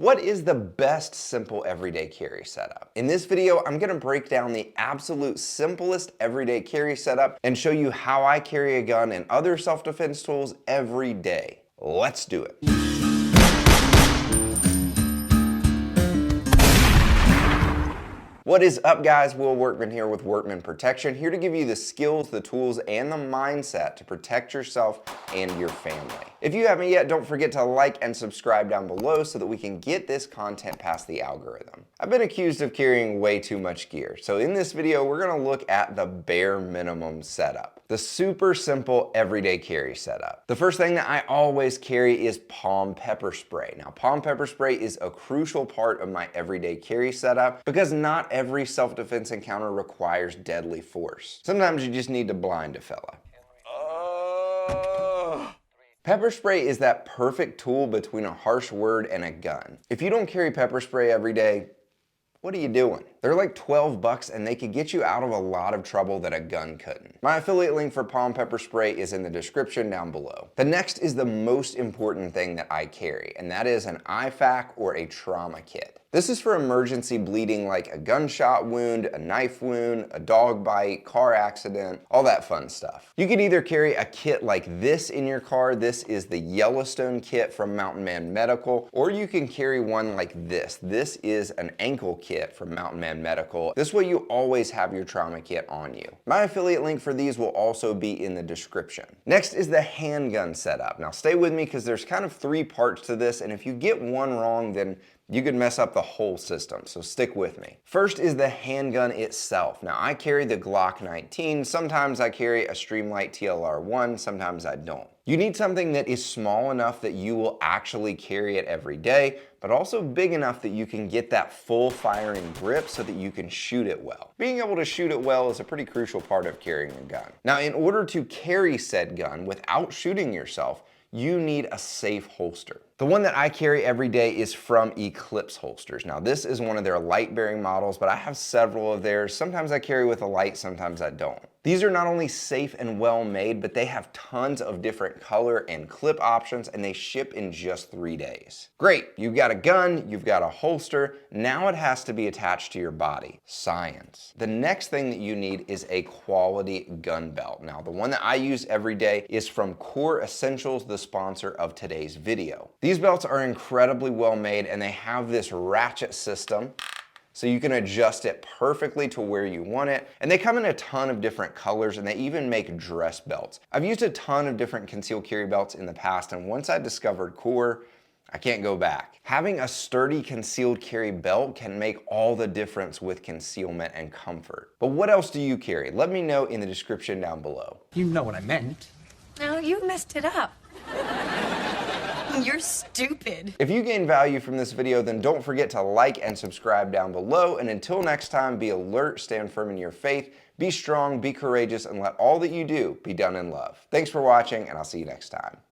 What is the best simple everyday carry setup? In this video, I'm gonna break down the absolute simplest everyday carry setup and show you how I carry a gun and other self-defense tools every day. Let's do it. What is up, guys? Will Workman here with Workman Protection, here to give you the skills, the tools, and the mindset to protect yourself and your family. If you haven't yet, don't forget to like and subscribe down below so that we can get this content past the algorithm. I've been accused of carrying way too much gear, so in this video, we're gonna look at the bare minimum setup. The super simple everyday carry setup. The first thing that I always carry is palm pepper spray. Now, palm pepper spray is a crucial part of my everyday carry setup because not every self-defense encounter requires deadly force. Sometimes you just need to blind a fella. Pepper spray is that perfect tool between a harsh word and a gun. If you don't carry pepper spray every day, what are you doing? They're like 12 bucks and they could get you out of a lot of trouble that a gun couldn't. My affiliate link for palm pepper spray is in the description down below. The next is the most important thing that I carry, and that is an IFAK or a trauma kit. This is for emergency bleeding like a gunshot wound, a knife wound, a dog bite, car accident, all that fun stuff. You can either carry a kit like this in your car. This is the Yellowstone kit from Mountain Man Medical, or you can carry one like this. This is an ankle kit from Mountain Man Medical. This way you always have your trauma kit on you. My affiliate link for these will also be in the description. Next is the handgun setup. Now stay with me because there's kind of three parts to this, and if you get one wrong, then you could mess up the whole system, so stick with me. First is the handgun itself. Now I carry the Glock 19, sometimes I carry a Streamline TLR1, sometimes I don't. You need something that is small enough that you will actually carry it every day, but also big enough that you can get that full firing grip so that you can shoot it well. Being able to shoot it well is a pretty crucial part of carrying a gun. Now, in order to carry said gun without shooting yourself, you need a safe holster. The one that I carry every day is from Eclipse Holsters. Now this is one of their light bearing models, but I have several of theirs. Sometimes I carry with a light, sometimes I don't. These are not only safe and well made, but they have tons of different color and clip options, and they ship in just 3 days. Great, you've got a gun, you've got a holster, now it has to be attached to your body. Science. The next thing that you need is a quality gun belt. Now the one that I use every day is from Core Essentials, the sponsor of today's video. These belts are incredibly well made and they have this ratchet system so you can adjust it perfectly to where you want it. And they come in a ton of different colors and they even make dress belts. I've used a ton of different concealed carry belts in the past, and once I discovered Core, I can't go back. Having a sturdy concealed carry belt can make all the difference with concealment and comfort. But what else do you carry? Let me know in the description down below. You know what I meant. No, you messed it up. You're stupid. If you gain value from this video, then don't forget to like and subscribe down below. And until next time, be alert, stand firm in your faith, be strong, be courageous, and let all that you do be done in love. Thanks for watching, and I'll see you next time.